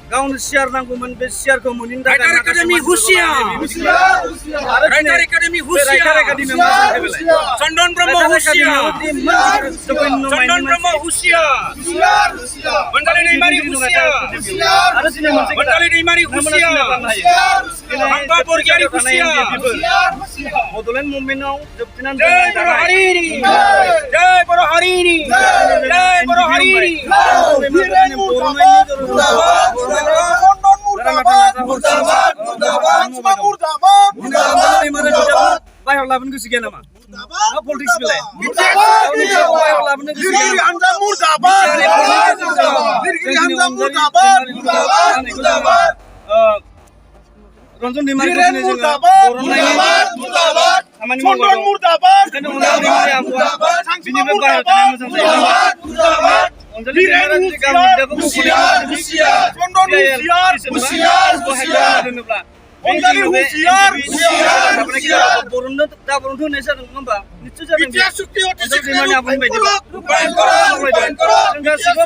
Gown share नांगौमोन बे शेयरखौ मोनैनि थाखाय राइटार एकाडेमी हुसियार राइटार एकाडेमी हुसियार चंदन ब्रह्म हुसियार चंदन ब्रह्म हुसियार मंडली दैमारी हुसियार मंडली दैमारी हुसियार हांबा बरगियारी हुसियार बड'लेण्ड मुभमेन्टआव जोबथिनानै जय बर' हारिनि जय बर' हारिनि जय बर' हारिनि बाहेराव लाबोनो गोसो गैया नामा पलिटिक्स बेलाय रन्जन दैमारिखौ खामानि चन्द्रन मावबाय मुर्दाबाद बेखायनो अनजालि आब'आ बिनिफ्राय बाहेरायाव थानाया मोजां जायो अनजालि दैमारिया गामिखौ दोनोब्ला अनजालि हुसियार बर'नो दा बर'नो होनाय जादों नङा होमबा निश्चय जादों बिटिआर सुक्ति अनजालि दैमारिनि आबुनि बायदिब्ला जों गासिबो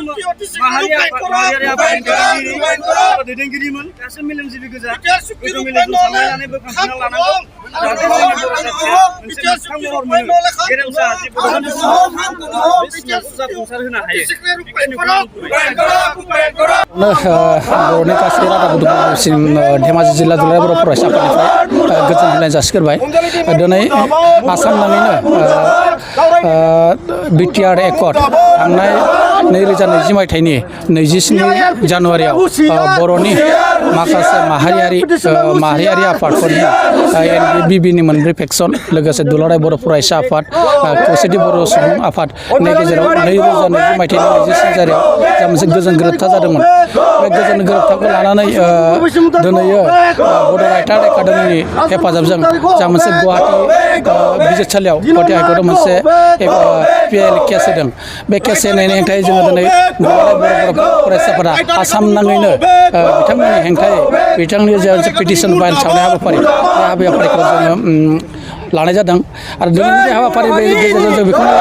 माहारियारि आफादनि दैदेनगिरिमोन गासैबो मेलेमजिबि गोजा गोजौ मेलेमजों सानलायनानै बोखांना लानांगौ जाहाथे जोंनि बर' जाथिया मोनसे मोगथां महर मोनो गेरेमसा जि बर'नि बे सिमाखौ जाफुंसार होनो हायो बर'नि गासै रादाबसिम धेमाजि जिल्ला दुलाराय बर' फरायसा आफादनिफ्राय गोजोन हामलायनाय जासिगोरबाय दिनै आसाम नाङैनो बिटिआर एकर्ड थांनाय 2020 मायथाइनि 27 जानुवारियाव बर'नि माखासे माहारियारि आफादफोरनि एनबिबिनि मोनब्रै फेक्सन लोगोसे दुलाराय बर' फरायसा आफाद खौसेथि बर' सुबुं आफादनि गेजेराव 2020 मायथाइनि 27 जानुवारियाव जा मोनसे गोजोन गोरोबथा जादोंमोन बे गोजोन गोरोबथाखौ लानानै दिनै बड' राइटार एकाडेमिनि हेफाजाबजों जा मोनसे गुवाहाटी बिजिरसालियाव गुवाहाटी हाइकर्टआव मोनसे PIL केस होदों बे केस होनायनि हेंथायै जोङो दिनै बर' फरायसाफोरा आसाम नाङैनो बिथांमोननि हेंथायै बिथांनि जा पिटिसन फाइल सावनाय हाबाफारि बे हाबाफारिखौ जोङो लानाय जादों आरो दिनैनि बे हाबाफारिनि गेजेरजों जों बेखौनो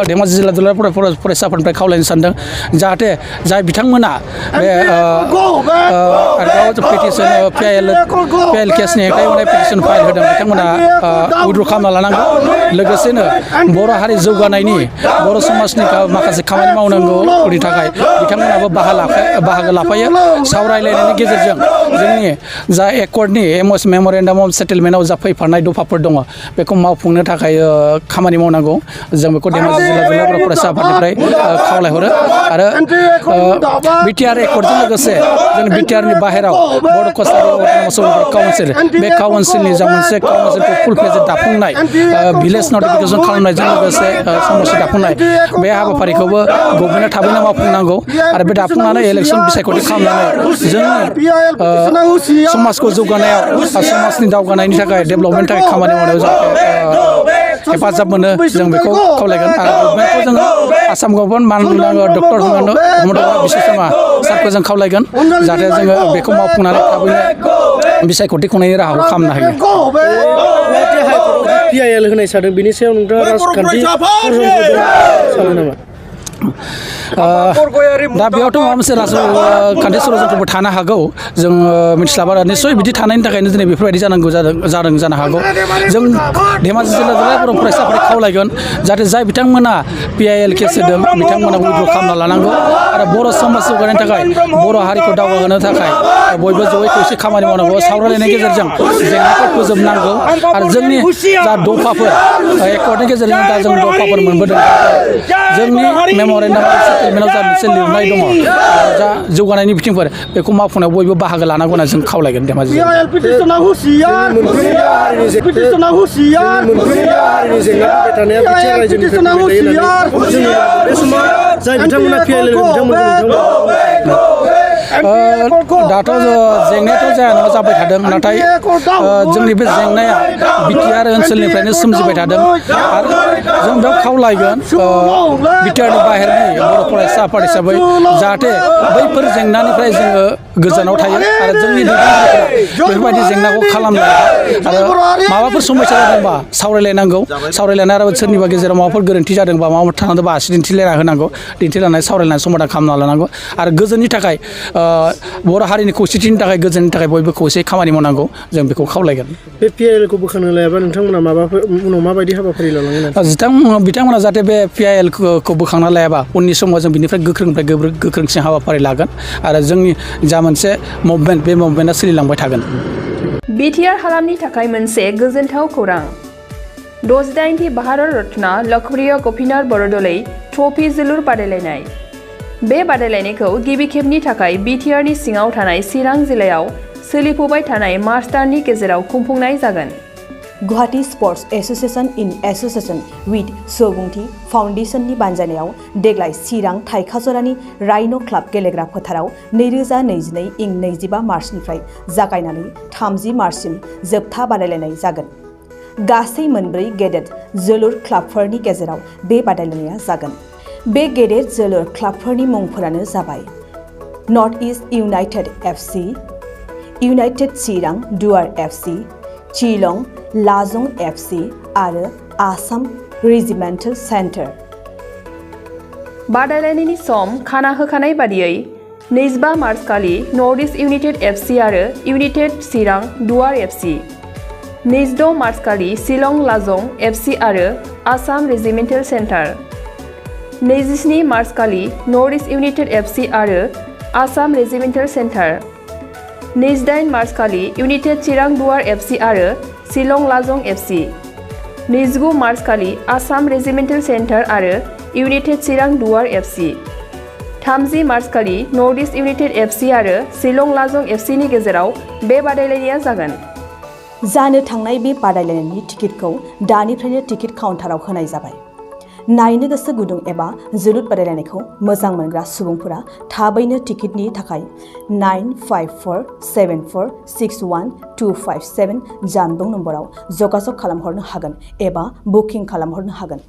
धेमाजि जिल्ला दुलाराय फरायसाफोरनिफ्राय खावलायनो सानदों जाहाथे जाय बिथांमोना बे पिटिसन PIL केसनि हेंथायै होनाय पिटिसन फाइल होदों बिथांमोना उइथड्र खालामना लानांगौ लोगोसेनो बर' हारि जौगानायनि बर' समाजनि माखासे खामानि मावनांगौनि थाखाय बिथांमोनाबो बाहागो लाफायो सावरायलायनायनि गेजेरजों जोंनि जा एकर्डनि MOS मेम'रेन्डाम अफ सेटेलमेन्टआव जा फैफानाय दफाफोर दङ बेखौ मावफुंनो थाखाय खामानि मावनांगौ जों बेखौ धेमाजि जिल्ला दुलाराय बर' फरायसा आफादनिफ्राय खावलायहरो आरो बिटिआर एकर्डजों लोगोसे जों बिटिआरनि बाहेराव बड' कसारि अट'नमास काउन्सिल बे काउन्सिलनि जा मोनसे काउन्सिलखौ फुल फ्लेजेड दाफुंनाय भिलेज नटिफिकेसन खालामनायजों लोगोसे समाजनि दाफुंनाय बे हाबाफारिखौबो गभर्नमेन्टआ थाबैनो मावफुंनांगौ आरो बे दाफुंनानै इलेक्सन बिसायख'थि खालामनानै जोंनि समाजखौ जौगानायाव समाजनि दावगानायनि थाखाय डेभेलपमेन्टनि थाखाय खामानि मावनायाव हेफाजाब मोनो जों बेखौ खावलायगोन आरो गभर्नमेन्टखौ जोङो आसाम गभर्नमेन्ट माननांगौ डक्टर हिमन्त बिश्व शर्मा सारखौ जों खावलायगोन जाहाथे जोङो बेखौ मावफुंनानै थाबैनो बिसायख'थि खुंनायनि राहाखौ खालामनो हायो PIL होनाय जादों बिनि सायाव नोंथाङा राजखान्थि सानो नामा दा बेयावथ' माबा मोनसे राजखान्थि षड़यन्त्रबो थानो हागौ जों मिथिस्लाबा निस्सय बिदि थानायनि थाखायनो दिनै बेफोरबायदि जादों जानो हागौ जों धेमाजि जिल्ला दुलाराय बर' फरायसाफोरखौ खावलायगोन जाहाथे जाय बिथांमोना PIL केस होदों बिथांमोना उइथड्र खालामना लानांगौ आरो बर' समाज जौगानायनि थाखाय बर' हारिखौ दावगाहोनो थाखाय बयबो जयै खौसे खामानि मावनांगौ सावरायलायनायनि गेजेरजों जेंनाखौ फोजोबनांगौ आरो जोंनि जा दफाफोर एकर्डनि गेजेरजों दा जों दफाफोर मोनबोदों जोंनि मेम'रेन्डाम अफ सेटेलमेन्टआव जा मोनसे लिरनाय दङ जा जौगानायनि बिथिंफोर बेखौ मावफुंनायाव बयबो बाहागो लानांगौ होनना जों खावलायगोन धेमाजि दाथ' जेंनायाथ' जाया नङा जाबाय थादों नाथाय जोंनि बे जेंनाया बिटिआर ओनसोलनिफ्रायनो सोमजिबाय थादों आरो जों बेयाव खावलायगोन बिटिआरनि बाहेरनि बर' फरायसा आफाद हिसाबै जाहाथे बैफोर जेंनानिफ्राय जोङो गोजानाव थायो आरो जोंनि दैदेनगिरिफोरा बेफोरबायदि जेंनाखौ खालामनाय आरो माबाफोर समस्या जादोंबा सावरायलायनांगौ सावरायलायनाय आरो सोरनिबा गेजेराव माबाफोर गोरोन्थि जादोंबा माबाफोर थानांदोंबा आसि दिन्थिलायना होनांगौ दिन्थिलायनानै सावरायलायनानै समाधान खालामना लानांगौ आरो गोजोननि थाखाय बर' हारिनि खौसेथिनि थाखाय गोजोननि थाखाय बयबो खौसे खामानि मावनांगौ जों बेखौ खावलायगोन बे PILखौ बोखांनो लायाबा नोंथांमोना माबाफोर उनाव माबायदि हाबाफारि लालांगोन बिथांमोना जाहाथे बे PILखौ बोखांना लायाबा उननि समाव जों बिनिफ्राय गोख्रोंसिन हाबाफारि लागोन आरो जोंनि जा मोनसे मुभमेन्ट बे मुभमेन्टआ सोलिलांबाय थागोन बिटिआर हालामनि थाखाय मोनसे गोजोनथाव खौरां 68थि भारत रत्न लकप्रिय गपिनाथ बरदलै ट्रफी जोलुर बादायलायनाय बे बादायलायनायखौ गिबि खेबनि थाखाय बिटिआरनि सिङाव थानाय चिरां जिल्लायाव सोलिफुबाय थानाय मार्च दाननि गेजेराव खुंफुंनाय जागोन Guwahati sports association in association with Subungthi फाउन्डेशननि बानजायनायाव देग्लाय चिरां थाइखाजरानि राइन' क्लाब गेलेग्रा फोथाराव 2022 इं 25 मार्चनिफ्राय जागायनानै 30 मार्चसिम जोबथा बादायलायनाय जागोन गासै मोनब्रै गेदेर जोलुर क्लाबफोरनि गेजेराव बे बादायलायनाया जागोन। बे गेदेर जोलुर क्लाबफोरनि मुंफोरानो जाबाय North East United FC, United Chirang Duar FC, Shillong लाजं FC आरो आसाम रेजिमेन्टेल सेन्टार। बादायलायनायनि सम खाना होखानाय बादियै 25 मार्च खालि नर्थ इस्ट इउनाइटेड एफसी आरो United Chirang Duar FC, 26 March खालि शिलं लाजं एफसी आरो आसाम रेजिमेन्टेल सेन्टार, 27 मार्च खालि नर्थ इस्ट इउनाइटेड एफसी आरो आसाम रेजिमेन्टेल सेन्टार, 28 मार्च खालि इउनाइटेड चिरां दुवार एफसी आरो शिलं लाजं एफसी, 29 मार्च खालि आसाम रेजिमेन्टेल सेन्टार आरो United Chirang Duar FC, 30 March खालि नर्थ इस्ट इउनाइटेड एफसी आरो शिलं लाजं एफसीनि गेजेराव बे बादायलायनाया जागोन। जानो थांनाय बे बादायलायनायनि टिकेटखौ दानिफ्रायनो टिकेट काउन्टाराव होनाय जाबाय। नायनो गोसो गुदुं एबा जोलुर बादायलायनायखौ मोजां मोनग्रा सुबुंफोरा थाबैनो टिकेटनि थाखाय 9547461257 जानबुं नम्बराव जगाजग खालामहरनो हागोन एबा बुकिं खालामहरनो हागोन।